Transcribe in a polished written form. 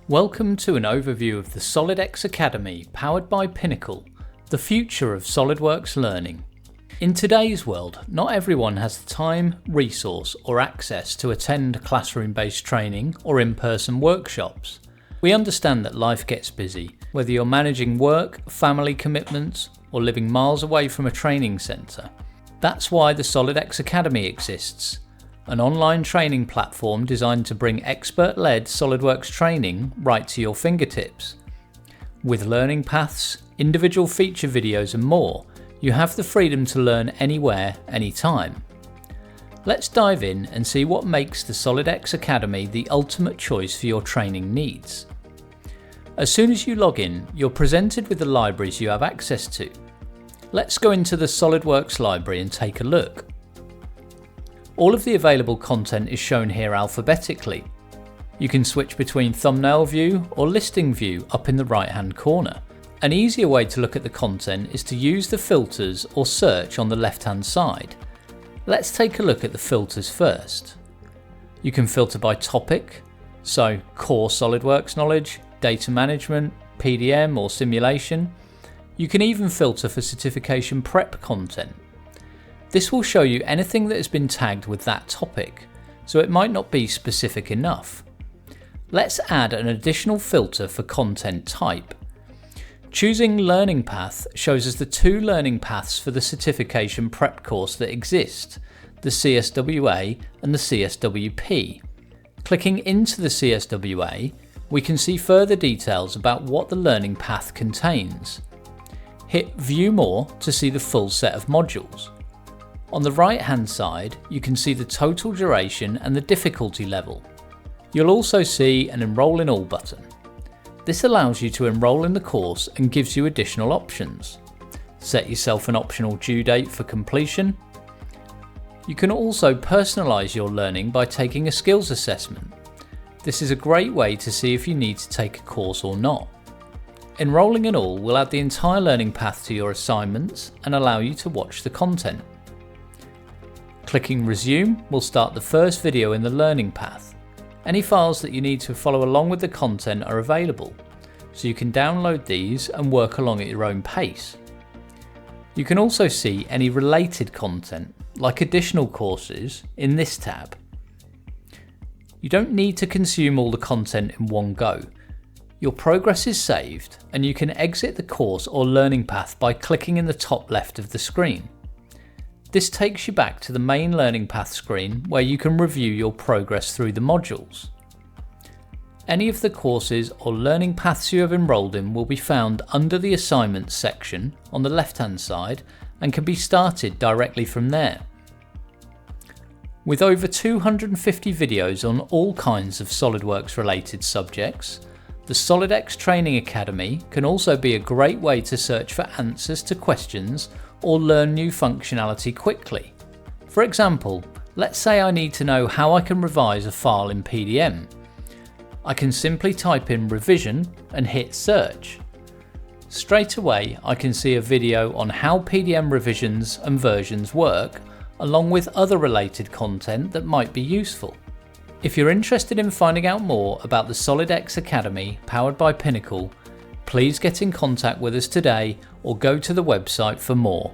Welcome to an overview of the SolidX Academy powered by Pinnacle, the future of SolidWorks learning. In today's world, not everyone has the time, resource or access to attend classroom-based training or in-person workshops. We understand that life gets busy, whether you're managing work, family commitments or living miles away from a training centre. That's why the SolidX Academy exists. An online training platform designed to bring expert-led SolidWorks training right to your fingertips. With learning paths, individual feature videos and more, you have the freedom to learn anywhere, anytime. Let's dive in and see what makes the SolidX Academy the ultimate choice for your training needs. As soon as you log in, you're presented with the libraries you have access to. Let's go into the SolidWorks library and take a look. All of the available content is shown here alphabetically. You can switch between thumbnail view or listing view up in the right hand corner. An easier way to look at the content is to use the filters or search on the left hand side. Let's take a look at the filters first. You can filter by topic, so core SolidWorks knowledge, data management, PDM or simulation. You can even filter for certification prep content. This will show you anything that has been tagged with that topic, so it might not be specific enough. Let's add an additional filter for content type. Choosing Learning Path shows us the two learning paths for the certification prep course that exist, the CSWA and the CSWP. Clicking into the CSWA, we can see further details about what the learning path contains. Hit View More to see the full set of modules. On the right hand side, you can see the total duration and the difficulty level. You'll also see an Enroll in All button. This allows you to enroll in the course and gives you additional options. Set yourself an optional due date for completion. You can also personalise your learning by taking a skills assessment. This is a great way to see if you need to take a course or not. Enrolling in All will add the entire learning path to your assignments and allow you to watch the content. Clicking Resume will start the first video in the learning path. Any files that you need to follow along with the content are available, so you can download these and work along at your own pace. You can also see any related content, like additional courses, in this tab. You don't need to consume all the content in one go. Your progress is saved and you can exit the course or learning path by clicking in the top left of the screen. This takes you back to the main learning path screen where you can review your progress through the modules. Any of the courses or learning paths you have enrolled in will be found under the assignments section on the left hand side and can be started directly from there. With over 250 videos on all kinds of SolidWorks related subjects, the SolidX Training Academy can also be a great way to search for answers to questions or learn new functionality quickly. For example, let's say I need to know how I can revise a file in PDM. I can simply type in revision and hit search. Straight away I can see a video on how PDM revisions and versions work, along with other related content that might be useful. If you're interested in finding out more about the SolidX Academy powered by Pinnacle, please get in contact with us today or go to the website for more.